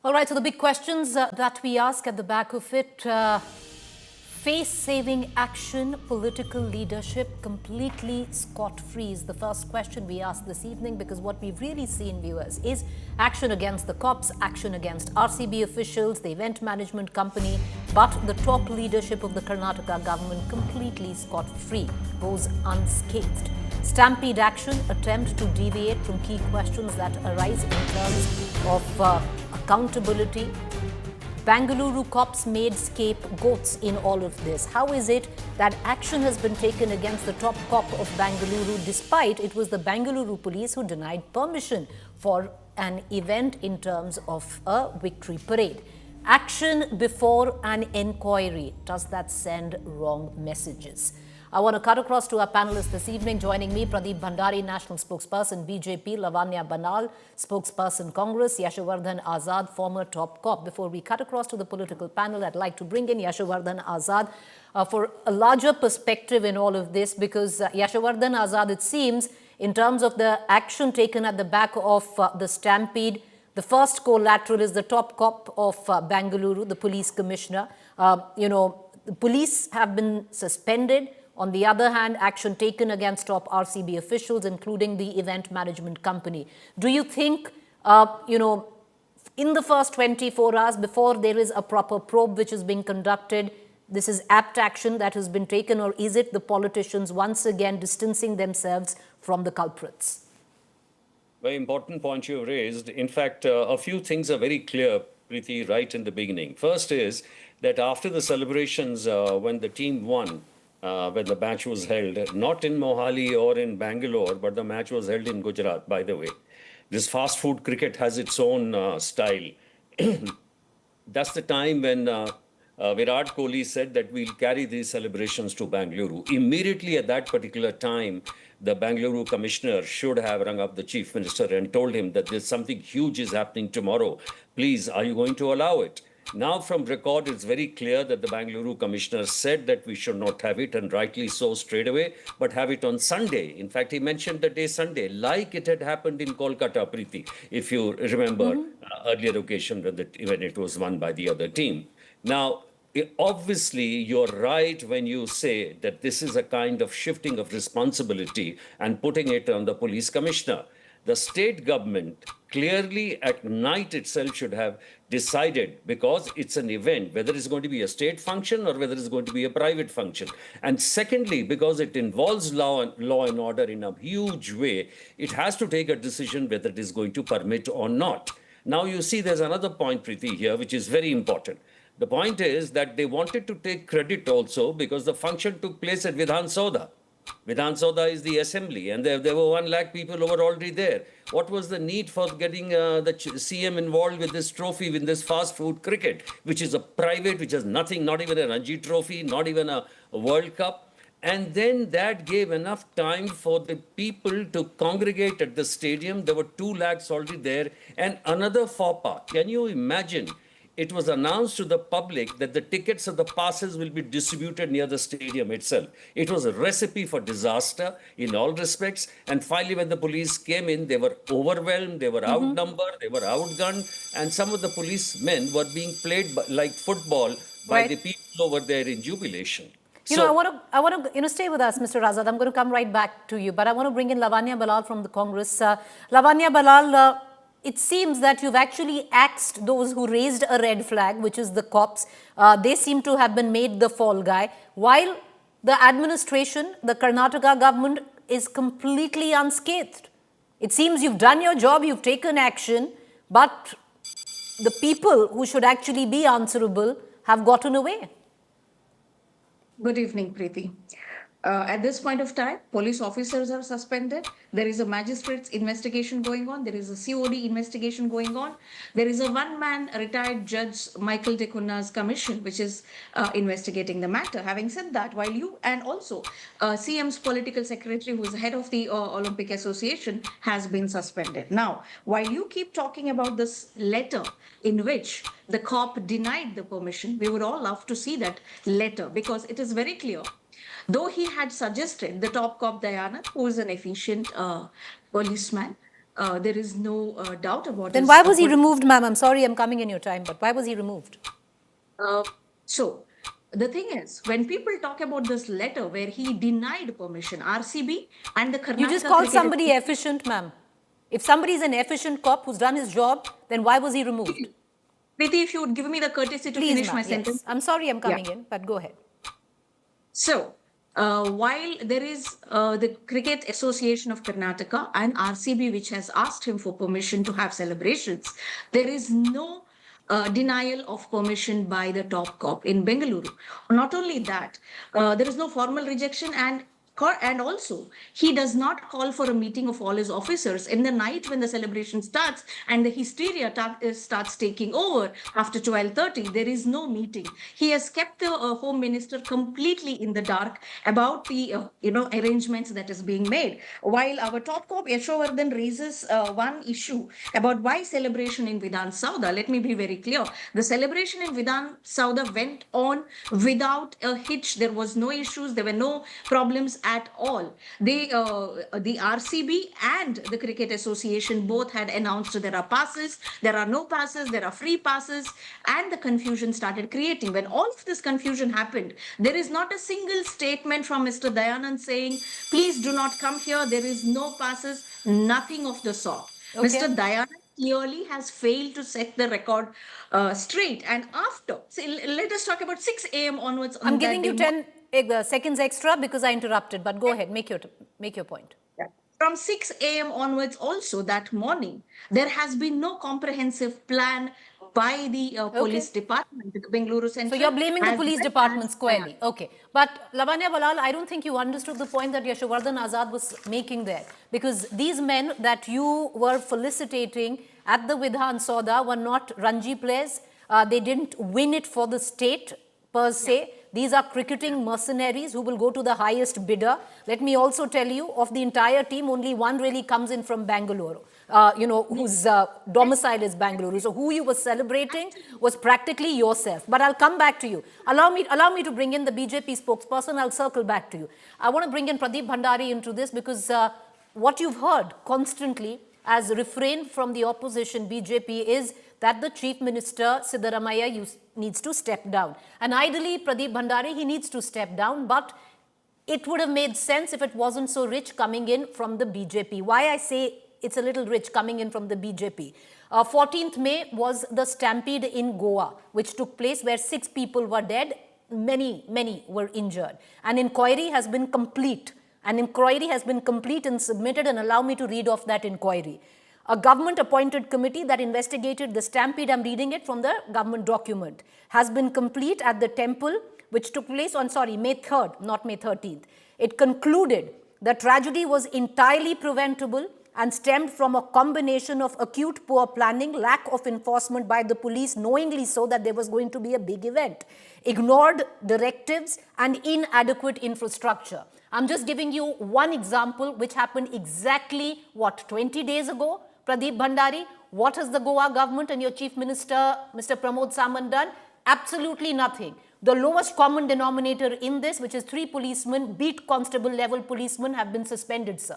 All right, so the big questions that we ask at the back of it, face-saving action, political leadership completely scot-free is the first question we ask this evening, because what we've really seen, viewers, is action against the cops, action against RCB officials, the event management company, but the top leadership of the Karnataka government completely scot-free, goes unscathed. Stampede action, attempt to deviate from key questions that arise in terms of accountability. Bengaluru cops made scapegoats in all of this. How is it that action has been taken against the top cop of Bengaluru, despite it was the Bengaluru police who denied permission for an event in terms of a victory parade? Action before an inquiry. Does that send wrong messages? I want to cut across to our panelists this evening. Joining me, Pradeep Bhandari, National Spokesperson, BJP, Lavanya Banal, Spokesperson, Congress, Yashowardhan Azad, former top cop. Before we cut across to the political panel, I'd like to bring in Yashowardhan Azad for a larger perspective in all of this, because Yashowardhan Azad, it seems, in terms of the action taken at the back of the stampede, the first collateral is the top cop of Bengaluru, the police commissioner. The police have been suspended. On the other hand, action taken against top RCB officials, including the event management company. Do you think, in the first 24 hours, before there is a proper probe which is being conducted, this is apt action that has been taken, or is it the politicians once again distancing themselves from the culprits? Very important point you raised. In fact, a few things are very clear, Preeti, right in the beginning. First is that after the celebrations, when the team won, when the match was held, not in Mohali or in Bangalore, but the match was held in Gujarat, by the way. This fast food cricket has its own style. That's the time when Virat Kohli said that we'll carry these celebrations to Bengaluru. Immediately at that particular time, the Bengaluru commissioner should have rung up the chief minister and told him that there's something huge is happening tomorrow. Please, are you going to allow it? Now, from record, it's very clear that the Bengaluru commissioner said that we should not have it, and rightly so straight away, but have it on Sunday. In fact, he mentioned the day Sunday, like it had happened in Kolkata, Preeti, if you remember earlier occasion when it was won by the other team. Now, obviously, you're right when you say that this is a kind of shifting of responsibility and putting it on the police commissioner. The state government clearly at night itself should have decided, because it's an event, whether it's going to be a state function or whether it's going to be a private function. And secondly, because it involves law and order in a huge way, it has to take a decision whether it is going to permit or not. Now, you see, there's another point, Preeti, here, which is very important. The point is that they wanted to take credit also because the function took place at Vidhan Sauda. Vidhan Sauda is the assembly, and there were 1 lakh people who were already there. What was the need for getting the CM involved with this trophy, with this fast food cricket, which is a private, which has nothing, not even a Ranji trophy, not even a World Cup? And then that gave enough time for the people to congregate at the stadium. There were 2 lakhs already there, and another faux pas. Can you imagine? It was announced to the public that the tickets of the passes will be distributed near the stadium itself. It was a recipe for disaster in all respects. And finally, when the police came in, they were overwhelmed, they were outnumbered, they were outgunned, and some of the policemen were being played like football by the people over there in jubilation. I want to stay with us, Mr. Azad. I'm going to come right back to you, but I want to bring in Lavanya Balal from the Congress. Lavanya Balal, it seems that you've actually axed those who raised a red flag, which is the cops. They seem to have been made the fall guy, while the administration, the Karnataka government, is completely unscathed. It seems you've done your job, you've taken action, but the people who should actually be answerable have gotten away. Good evening, Preeti. At this point of time, police officers are suspended. There is a magistrate's investigation going on. There is a COD investigation going on. There is a one-man retired judge, Michael De Cunha's commission, which is investigating the matter. Having said that, while you and also CM's political secretary, who is head of the Olympic Association, has been suspended. Now, while you keep talking about this letter in which the cop denied the permission, we would all love to see that letter, because it is very clear. Though he had suggested, the top cop Dayanand, who is an efficient policeman, There is no doubt about Then his why was he appointment. removed, ma'am? I'm sorry, I'm coming in your time, but why was he removed? So the thing is, when people talk about this letter where he denied permission, RCB and the You just Karnataka called Cricket somebody efficient, ma'am. If somebody is an efficient cop who's done his job, then why was he removed? Preeti, if you would give me the courtesy to Please, finish ma'am. my Yes. sentence. I'm sorry I'm Yeah. coming in, but go ahead. So, while there is the Cricket Association of Karnataka and RCB, which has asked him for permission to have celebrations, there is no denial of permission by the top cop in Bengaluru. Not only that, there is no formal rejection, and also he does not call for a meeting of all his officers in the night when the celebration starts and the hysteria starts taking over after 12:30. There is no meeting. He has kept the home minister completely in the dark about the arrangements that is being made, while our top cop Yashovardhan raises one issue about why celebration in Vidhan Sauda. Let me be very clear. The celebration in Vidhan Sauda went on without a hitch. There was no issues, there were no problems at all. The RCB and the Cricket Association both had announced there are passes, there are no passes, there are free passes, and the confusion started creating. When all of this confusion happened, there is not a single statement from Mr. Dayanand saying, please do not come here, there is no passes, nothing of the sort. Okay. Mr. Dayanand clearly has failed to set the record straight. And after, let us talk about 6 a.m. onwards. I'm giving you 10 seconds extra because I interrupted, but go ahead, make your point. From 6 a.m. onwards, also that morning, there has been no comprehensive plan by the police department, the Bengaluru Central. So you're blaming the as police well department as- squarely. Okay. But Lavanya Balal, I don't think you understood the point that Yashovardhan Azad was making there. Because these men that you were felicitating at the Vidhan Sauda were not Ranji players. They didn't win it for the state per se. These are cricketing mercenaries who will go to the highest bidder. Let me also tell you, of the entire team, only one really comes in from Bengaluru. Whose domicile is Bengaluru. So who you were celebrating was practically yourself. But I'll come back to you. Allow me to bring in the BJP spokesperson. I'll circle back to you. I want to bring in Pradeep Bhandari into this because what you've heard constantly as refrain from the opposition BJP is that the Chief Minister Siddaramaiah needs to step down. And ideally, Pradeep Bhandari, he needs to step down, but it would have made sense if it wasn't so rich coming in from the BJP. Why I say it's a little rich coming in from the BJP. 14th May was the Stampede in Goa, which took place where 6 people were dead, many were injured. An inquiry has been complete. An inquiry has been complete and submitted, and allow me to read off that inquiry. A government-appointed committee that investigated the stampede, I'm reading it from the government document, has been complete at the temple, which took place on, May 3rd, not May 13th. It concluded the tragedy was entirely preventable and stemmed from a combination of acute poor planning, lack of enforcement by the police, knowingly so that there was going to be a big event, ignored directives, and inadequate infrastructure. I'm just giving you one example which happened exactly, 20 days ago? Pradeep Bhandari, what has the Goa government and your Chief Minister, Mr. Pramod Samant, done? Absolutely nothing. The lowest common denominator in this, which is 3 policemen, beat constable level policemen, have been suspended, sir.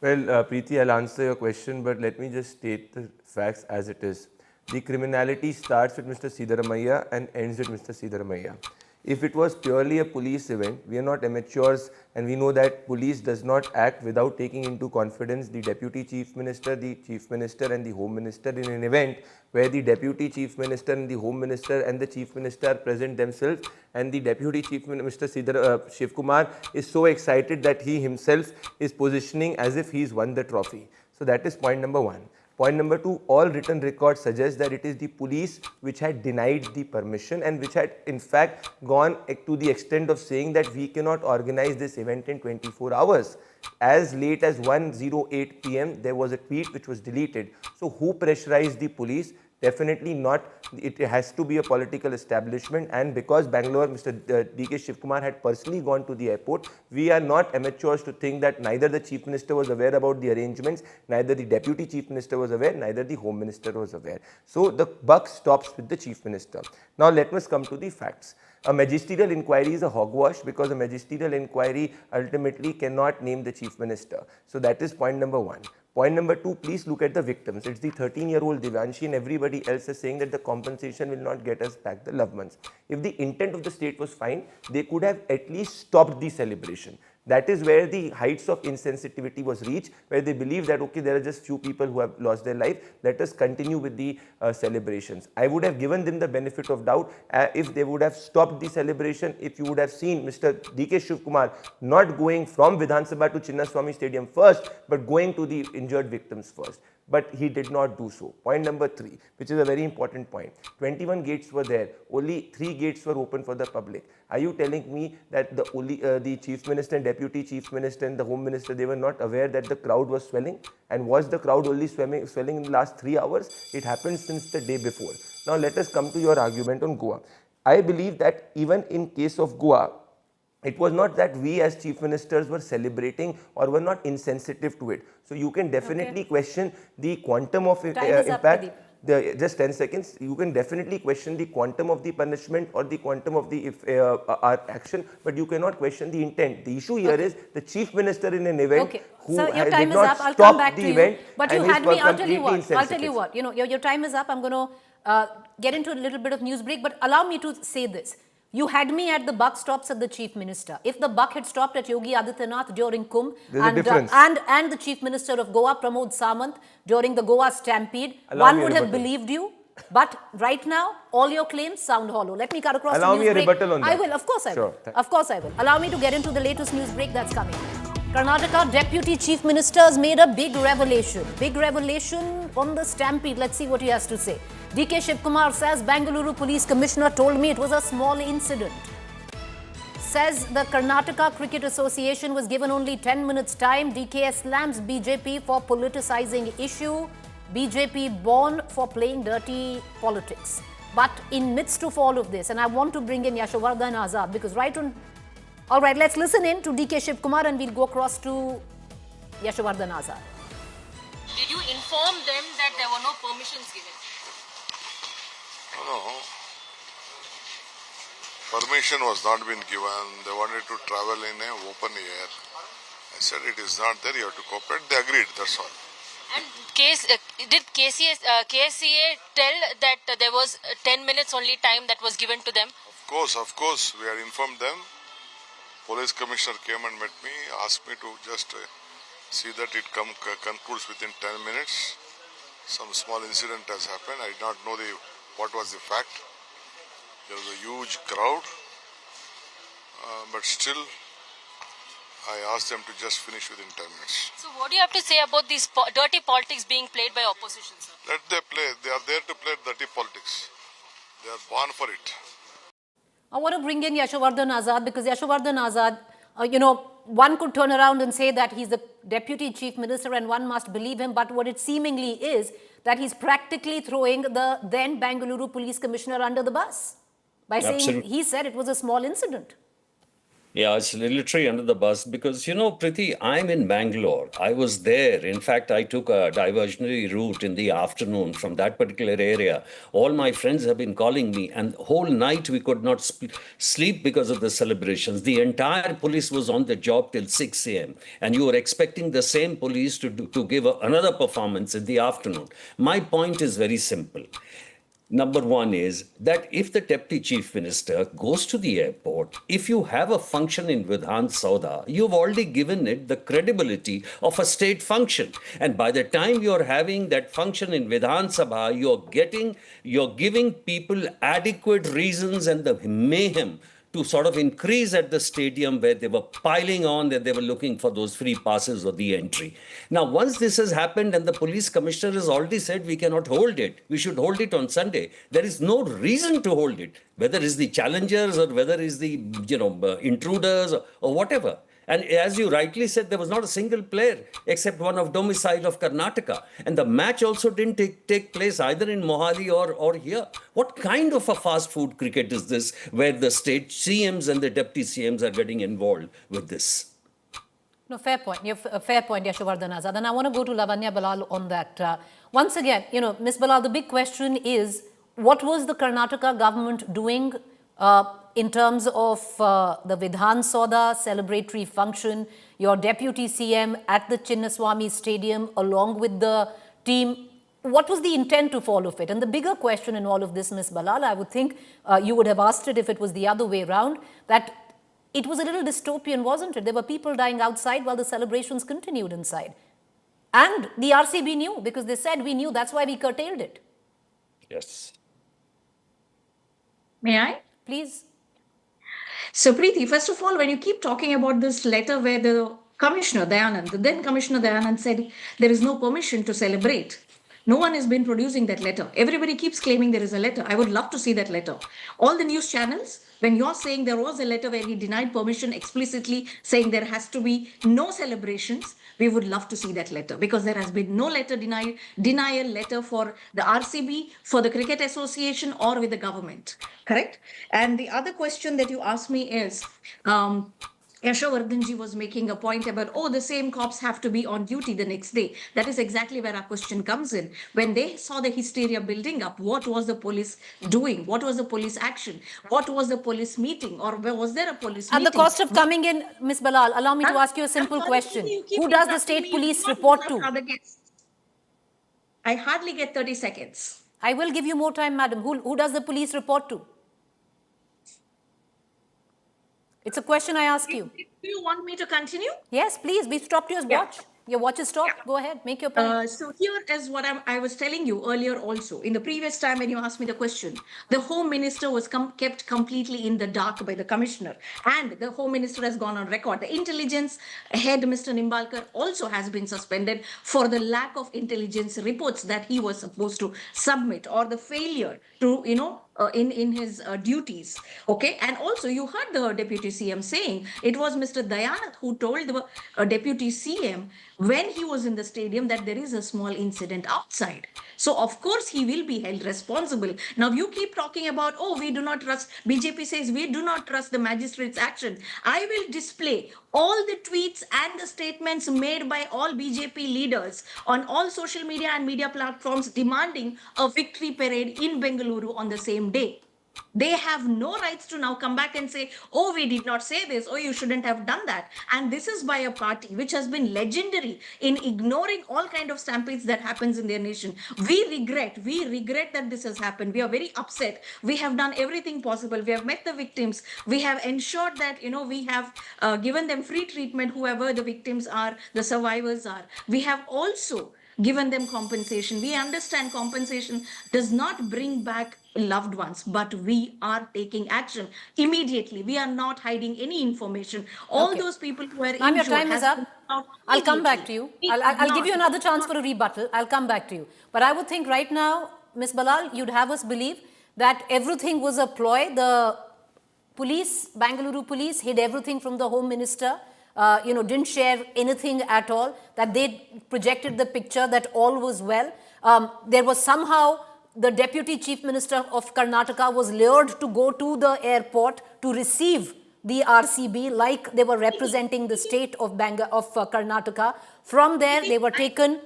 Well, Preeti, I'll answer your question, but let me just state the facts as it is. The criminality starts with Mr. Siddaramaiah and ends with Mr. Siddaramaiah. If it was purely a police event, we are not amateurs, and we know that police does not act without taking into confidence the Deputy Chief Minister, the Chief Minister and the Home Minister in an event where the Deputy Chief Minister and the Home Minister and the Chief Minister present themselves, and the Deputy Chief Minister Shiv Kumar is so excited that he himself is positioning as if he's won the trophy. So that is point number 1. Point number 2, all written records suggest that it is the police which had denied the permission and which had in fact gone to the extent of saying that we cannot organize this event in 24 hours. As late as 1:08 p.m. there was a tweet which was deleted. So who pressurized the police? Definitely not. It has to be a political establishment, and because Bangalore, Mr. D.K. Shivkumar had personally gone to the airport, we are not amateurs to think that neither the Chief Minister was aware about the arrangements, neither the Deputy Chief Minister was aware, neither the Home Minister was aware. So the buck stops with the Chief Minister. Now let us come to the facts. A magisterial inquiry is a hogwash because a magisterial inquiry ultimately cannot name the Chief Minister. So that is point number 1. Point number 2, please look at the victims. It's the 13-year-old Divyanshi and everybody else is saying that the compensation will not get us back the loved ones. If the intent of the state was fine, they could have at least stopped the celebration. That is where the heights of insensitivity was reached, where they believe that, okay, there are just few people who have lost their life, let us continue with the celebrations. I would have given them the benefit of doubt if they would have stopped the celebration, if you would have seen Mr. D.K. Shivkumar not going from Vidhan Sabha to Chinnaswamy Stadium first, but going to the injured victims first. But he did not do so. Point number 3, which is a very important point. 21 gates were there. Only 3 gates were open for the public. Are you telling me that the Chief Minister and Deputy Chief Minister and the Home Minister, they were not aware that the crowd was swelling? And was the crowd only swelling in the last 3 hours? It happened since the day before. Now let us come to your argument on Goa. I believe that even in case of Goa, it was not that we as chief ministers were celebrating or were not insensitive to it. So you can definitely question the quantum of impact. Just 10 seconds. You can definitely question the quantum of the punishment or the quantum of the our action, but you cannot question the intent. The issue here is the chief minister in an event who Sir, your did time is not up. I'll stop come back the to event. you. But you and had were me. I'll tell you completely what. I'll tell you insensitive. what. You know, your time is up. I'm going to get into a little bit of news break, but allow me to say this. You had me at the buck stops at the chief minister. If the buck had stopped at Yogi Adityanath during Kumbh and the chief minister of Goa, Pramod Samant, during the Goa Stampede, one would have believed you. But right now, all your claims sound hollow. Let me cut across Allow to me news a break. rebuttal on that. I will, of course I will. Of course I will. Allow me to get into the latest news break that's coming. Karnataka Deputy Chief Minister has made a big revelation. Big revelation on the Stampede. Let's see what he has to say. D.K. Shivkumar says Bengaluru Police Commissioner told me it was a small incident. Says the Karnataka Cricket Association was given only 10 minutes time. DK slams BJP for politicizing issue. BJP born for playing dirty politics. But in midst of all of this, and I want to bring in Yashovardhan Azad because all right, let's listen in to DK Shivkumar and we'll go across to Yashovardhan Azad. Did you inform them that there were no permissions given? No. Permission was not been given. They wanted to travel in an open air. I said it is not there. You have to cooperate. They agreed. That's all. And did KSCA tell that there was 10 minutes only time that was given to them? Of course. We had informed them. Police commissioner came and met me, asked me to just see that it concludes within 10 minutes. Some small incident has happened. I did not know what was the fact. There was a huge crowd, but still I asked them to just finish within 10 minutes. So what do you have to say about these dirty politics being played by opposition, sir? Let them play. They are there to play dirty politics. They are born for it. I want to bring in Yashovardhan Azad because Yashovardhan Azad, one could turn around and say that he's the deputy chief minister and one must believe him. But what it seemingly is that he's practically throwing the then Bengaluru police commissioner under the bus by saying he said it was a small incident. Yeah, it's literally under the bus because, Priti, I'm in Bangalore. I was there. In fact, I took a diversionary route in the afternoon from that particular area. All my friends have been calling me and the whole night we could not sleep because of the celebrations. The entire police was on the job till 6 a.m. and you were expecting the same police to give another performance in the afternoon. My point is very simple. Number one is that if the Deputy Chief Minister goes to the airport, if you have a function in Vidhan Sabha, you've already given it the credibility of a state function. And by the time you're having that function in Vidhan Sabha, you're giving people adequate reasons and the mayhem to sort of increase at the stadium where they were piling on, that they were looking for those free passes or the entry. Now, once this has happened and the police commissioner has already said we cannot hold it, we should hold it on Sunday, there is no reason to hold it, whether it's the challengers or whether it's the intruders or whatever. And as you rightly said, there was not a single player except one of domicile of Karnataka. And the match also didn't take place either in Mohali or here. What kind of a fast food cricket is this where the state CMs and the deputy CMs are getting involved with this? No, fair point. You have a fair point, Yashovardhan Azad. And I want to go to Lavanya Balal on that. Once again, Ms. Balal, the big question is, what was the Karnataka government doing in terms of the Vidhan Soda celebratory function, your deputy CM at the Chinnaswamy Stadium along with the team. What was the intent of all of it? And the bigger question in all of this, Ms. Balal, I would think you would have asked it if it was the other way around, that it was a little dystopian, wasn't it? There were people dying outside while the celebrations continued inside. And the RCB knew, because they said we knew, that's why we curtailed it. Yes. May I? Please. So, Preeti, first of all, when you keep talking about this letter where the Commissioner Dayanand, the then Commissioner Dayanand said there is no permission to celebrate. No one has been producing that letter. Everybody keeps claiming there is a letter. I would love to see that letter. All the news channels, when you're saying there was a letter where he denied permission explicitly saying there has to be no celebrations, we would love to see that letter, because there has been no letter denial letter for the RCB, for the Cricket Association, or with the government. Correct? And the other question that you asked me is, Yashovardhanji was making a point about, oh, the same cops have to be on duty the next day. That is exactly where our question comes in. When they saw the hysteria building up, what was the police doing? What was the police action? What was the police meeting? Or was there a police meeting? At the cost of coming in, Ms. Balal, allow me to ask you a simple question. Who does the state police report to? I hardly get 30 seconds. I will give you more time, madam. Who does the police report to? It's a question I ask you. Do you want me to continue? Yes, please. We've stopped your watch. Your watch is stopped. Go ahead. Make your point. So here is what I was telling you earlier also. In the previous time when you asked me the question, the Home Minister was kept completely in the dark by the Commissioner. And the Home Minister has gone on record. The intelligence head, Mr. Nimbalkar, also has been suspended for the lack of intelligence reports that he was supposed to submit, or the failure to, in his duties. Okay. And also you heard the Deputy CM saying it was Mr. Dayanand who told the Deputy CM when he was in the stadium that there is a small incident outside. So of course he will be held responsible. Now you keep talking about, oh, we do not trust, BJP says we do not trust the magistrate's action. I will display all the tweets and the statements made by all BJP leaders on all social media and media platforms demanding a victory parade in Bengaluru on the same day. They have no rights to now come back and say, oh, we did not say this, oh, you shouldn't have done that. And this is by a party which has been legendary in ignoring all kind of stampedes that happens in their nation. We regret that this has happened. We are very upset. We have done everything possible. We have met the victims. We have ensured that, we have given them free treatment, whoever the victims are, the survivors are. We have also given them compensation. We understand compensation does not bring back loved ones, but we are taking action immediately. We are not hiding any information. All those people who are injured. Your time is up. I'll come back to you. I'll give you another chance for a rebuttal. I'll come back to you. But I would think right now, Ms. Balal, you'd have us believe that everything was a ploy. The police, Bengaluru police, hid everything from the Home Minister. Didn't share anything at all, that they projected the picture that all was well. There was somehow the Deputy Chief Minister of Karnataka was lured to go to the airport to receive the RCB like they were representing the state of Karnataka. From there, they were taken.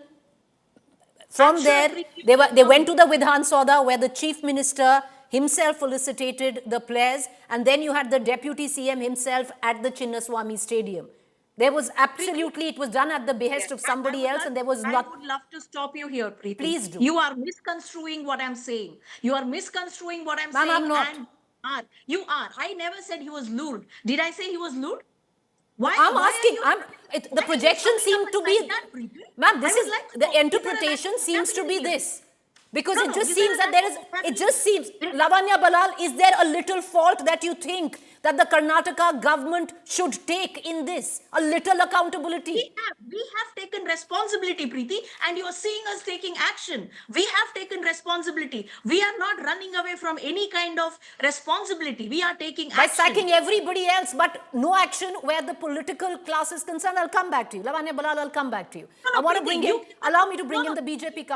From there, they went to the Vidhan Soda where the Chief Minister himself felicitated the players, and then you had the Deputy CM himself at the Chinnaswamy Stadium. There was absolutely, it was done at the behest of somebody else, and there was not. I would love to stop you here, Preeti. Please do. You are misconstruing what I'm saying. You are misconstruing what I'm saying. I'm not. And you are. I never said he was lured. Did I say he was lured? Why? I'm asking. The projection seemed to be. Ma'am, this is the interpretation seems to be this. Because it just seems that there is, it just seems, Lavanya Balal, is there a little fault that you think that the Karnataka government should take in this? A little accountability? We have taken responsibility, Preeti, and you are seeing us taking action. We have taken responsibility. We are not running away from any kind of responsibility. We are taking action. By sacking everybody else, but no action where the political class is concerned. I'll come back to you. Lavanya Balal, I'll come back to you. I want to bring in, allow me to bring in the BJP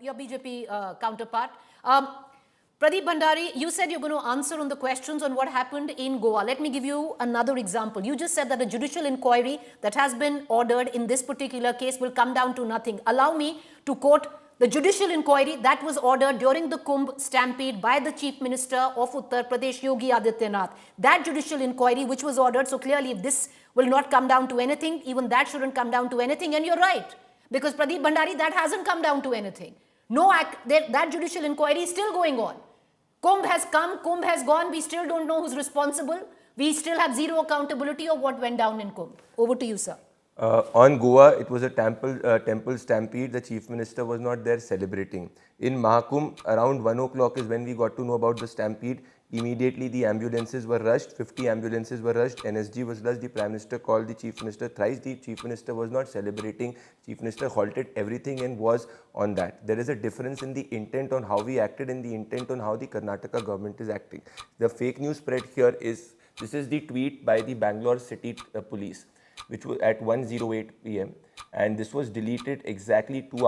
your BJP counterpart. Pradeep Bhandari, you said you're going to answer on the questions on what happened in Goa. Let me give you another example. You just said that a judicial inquiry that has been ordered in this particular case will come down to nothing. Allow me to quote The judicial inquiry that was ordered during the Kumbh Stampede by the Chief Minister of Uttar Pradesh, Yogi Adityanath. That judicial inquiry which was ordered, so clearly if this will not come down to anything, even that shouldn't come down to anything. And you're right, because Pradeep Bhandari, that hasn't come down to anything. No, that judicial inquiry is still going on. Kumbh has come, Kumbh has gone, we still don't know who's responsible. We still have zero accountability of what went down in Kumbh. Over to you, sir. On Goa, it was a temple stampede. The Chief Minister was not there celebrating. In Mahakumbh, around 1 o'clock is when we got to know about the stampede. Immediately, the ambulances were rushed. 50 ambulances were rushed. NSG was rushed. The Prime Minister called the Chief Minister thrice. The Chief Minister was not celebrating. Chief Minister halted everything and was on that. There is a difference in the intent on how we acted and the intent on how the Karnataka government is acting. The fake news spread here is, this is the tweet by the Bangalore City Police, which was at 1:08 p.m. and this was deleted exactly 2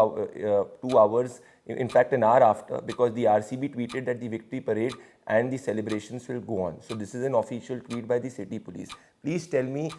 hours, in fact an hour after, because the RCB tweeted that the victory parade and the celebrations will go on. So this is an official tweet by the city police. Please tell me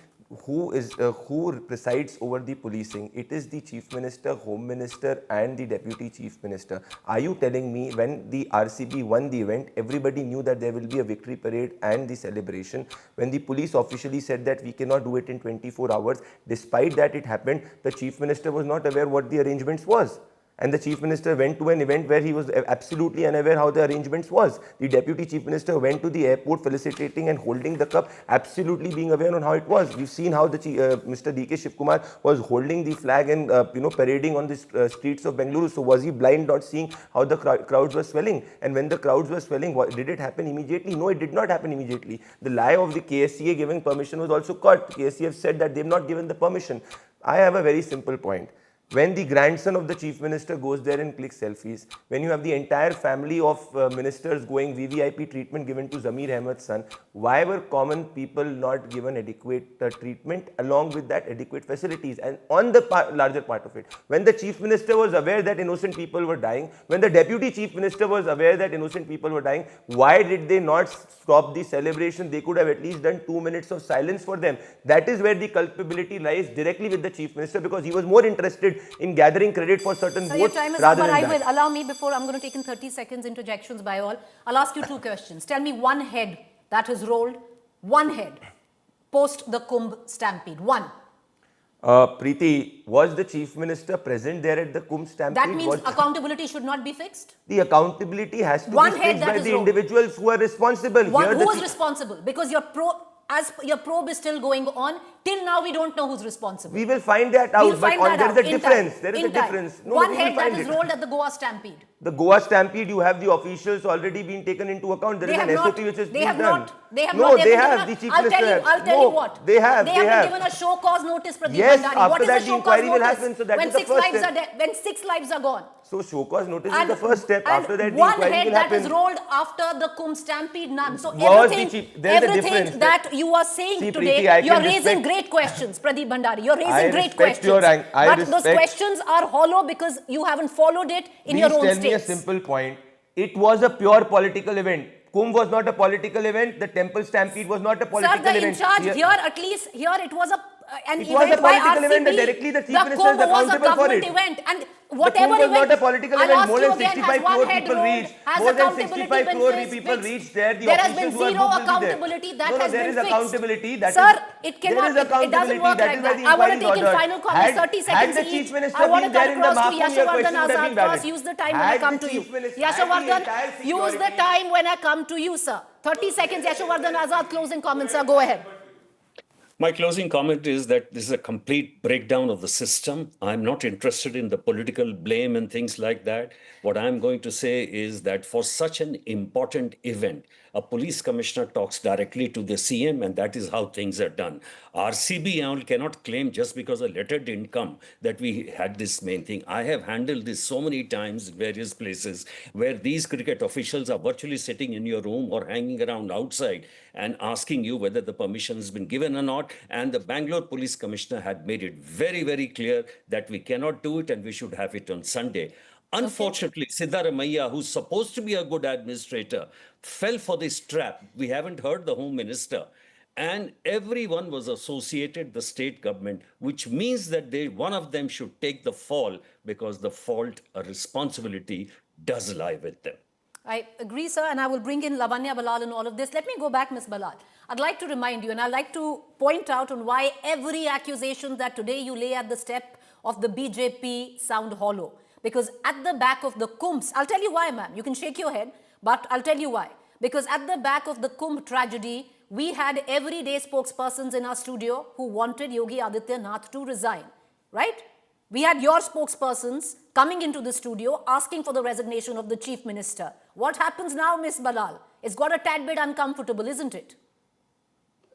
who presides over the policing. It is the Chief Minister, Home Minister and the Deputy Chief Minister. Are you telling me when the RCB won the event, everybody knew that there will be a victory parade and the celebration? When the police officially said that we cannot do it in 24 hours, despite that it happened, the Chief Minister was not aware what the arrangements was. And the Chief Minister went to an event where he was absolutely unaware how the arrangements was. The Deputy Chief Minister went to the airport felicitating and holding the cup, absolutely being aware on how it was. We've seen how the Mr. D.K. Shivkumar was holding the flag and parading on the streets of Bengaluru. So was he blind, not seeing how the crowds were swelling? And when the crowds were swelling, did it happen immediately? No, it did not happen immediately. The lie of the KSCA giving permission was also caught. KSCA have said that they have not given the permission. I have a very simple point. When the grandson of the Chief Minister goes there and clicks selfies, when you have the entire family of ministers going VVIP treatment given to Zamir Ahmed's son, why were common people not given adequate treatment along with that adequate facilities? And on the larger part of it, when the Chief Minister was aware that innocent people were dying, when the Deputy Chief Minister was aware that innocent people were dying, why did they not stop the celebration? They could have at least done 2 minutes of silence for them. That is where the culpability lies directly with the Chief Minister, because he was more interested in gathering credit for certain So your votes time is up, rather but than I that. will allow me, before I'm going to take in 30 seconds interjections by all. I'll ask you 2 questions. Tell me one head that has rolled, one head post the Kumbh Stampede. One. Preeti, was the Chief Minister present there at the Kumbh Stampede? That means accountability should not be fixed. The accountability has to One be head fixed that by is the wrong. individuals who are responsible. Who is responsible? Because your probe is still going on. Till now, we don't know who's responsible. We will find that out, We'll find that there is out a in difference. time. There is In a time. difference. No, One we will head that find is it. rolled at the Goa Stampede. The Goa Stampede, you have the officials already been taken into account. There They is have an not. SOP which is They being have done. not. They have No, not. they They've have. given The Chief I'll Minister tell you. has. I'll tell No, you what. they have. They haven't given a show cause notice, Pradeep Yes, Bhandari. after What is that a the show inquiry cause will notice? happen. So that when is the 6 first lives step. are dead, when 6 lives are gone. So show cause notice is the first step. And After that, the one inquiry head will that happen. is rolled after the Kumbh Stampede, none. So Was the everything, chief- there is a difference. everything that you are saying See, today, Preeti, I you're can raising respect- great questions, Pradeep Bhandari. You're I raising great respect your questions. I But those respect- questions are hollow because you haven't followed it in Please your own tell states. me a simple point. It was a pure political event. Kumbh was not a political event. The temple stampede was not a political Sir, the event. in charge here, at least here, it was an It was event a by political event RCB. and directly the Chief The Minister is Kumbh was a accountable for government it. event, and The whatever Kumbh was event, not a political I'll event. ask More you than again, 65 has one crore head people rolled? reached. Has More than accountability 65 been crore fixed? people reached there. The There has been officials who are zero booked will be there. accountability. That No, has there been is fixed. accountability. That Sir, is- it cannot. There is It doesn't accountability. work That like is why that. the I want to inquiry is take in ordered. final comments. 30 seconds Had the Chief each. Minister I want to been there cut in the across to Mahakumbh, your Yashovardhan question would have Azad. been valid. First, use the time when I Had come the to you. Chief Minister- had the Yashovardhan, entire use the security- time when I come to you, sir. 30 seconds. Yashovardhan Azad, closing comments, sir. Go ahead. My closing comment is that this is a complete breakdown of the system. I'm not interested in the political blame and things like that. What I'm going to say is that for such an important event, a police commissioner talks directly to the CM, and that is how things are done. RCB cannot claim just because a letter didn't come that we had this main thing. I have handled this so many times in various places where these cricket officials are virtually sitting in your room or hanging around outside and asking you whether the permission has been given or not. And the Bangalore Police Commissioner had made it very, very clear that we cannot do it and we should have it on Sunday. Unfortunately, Siddaramaiah, who's supposed to be a good administrator, fell for this trap. We haven't heard the Home Minister. and everyone was associated the state government, which means that one of them should take the fall because the fault or responsibility does lie with them. I agree, sir, and I will bring in Lavanya Balal in all of this. Let me go back, Ms. Balal. I'd like to remind you, and I'd like to point out on why every accusation that today you lay at the step of the BJP sound hollow. Because at the back of the Kumbhs, I'll tell you why, ma'am. You can shake your head, but I'll tell you why. Because at the back of the Kumbh tragedy, we had everyday spokespersons in our studio who wanted Yogi Adityanath to resign, right? We had your spokespersons coming into the studio asking for the resignation of the chief minister. What happens now, Ms. Balal? It's got a tad bit uncomfortable, isn't it?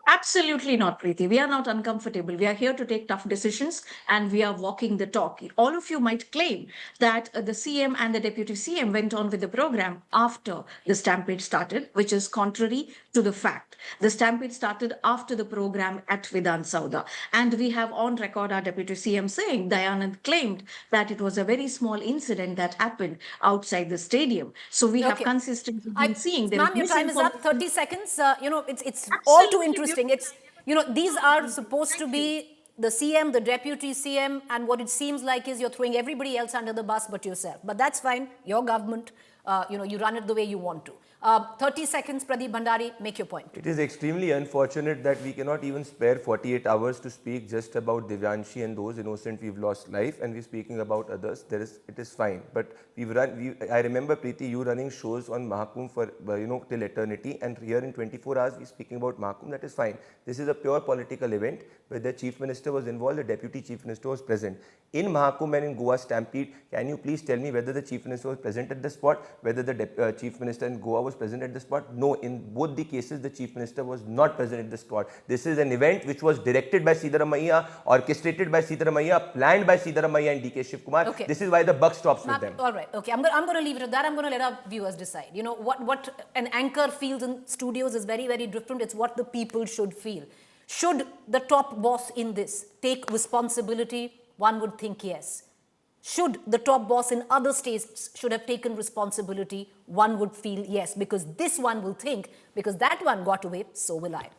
Absolutely not, Preeti. We are not uncomfortable. We are here to take tough decisions and we are walking the talk. All of you might claim that the CM and the deputy CM went on with the program after the stampede started, which is contrary to the fact. The stampede started after the program at Vidhan Sauda. And we have on record our deputy CM saying Dayanand claimed that it was a very small incident that happened outside the stadium. So we have consistently been seeing there Ma'am, is your time is up. misinformation. 30 seconds. It's all too Absolutely interesting. It's, these are supposed to be the CM, the deputy CM, and what it seems like is you're throwing everybody else under the bus but yourself. But that's fine. Your government, you run it the way you want to. 30 seconds, Pradeep Bhandari, make your point. It is extremely unfortunate that we cannot even spare 48 hours to speak just about Divyanshi and those innocent we've lost life, and we're speaking about others. It is fine. But I remember, Preeti, you running shows on Mahakumbh for, till eternity, and here in 24 hours we're speaking about Mahakumbh. That is fine. This is a pure political event where the chief minister was involved, the deputy chief minister was present. In Mahakumbh and in Goa Stampede, can you please tell me whether the chief minister was present at the spot, whether the chief minister in Goa was present at the spot? No, in both the cases, the chief minister was not present at the spot. This is an event which was directed by Siddaramaiah, orchestrated by Siddaramaiah, planned by Siddaramaiah and DK Shivkumar. Okay. This is why the buck stops with them. All right. Okay. I'm going to leave it at that. I'm going to let our viewers decide. What an anchor feels in studios is very, very different. It's what the people should feel. Should the top boss in this take responsibility? One would think yes. Should the top boss in other states should have taken responsibility? One would feel yes, because this one will think, because that one got away, so will I.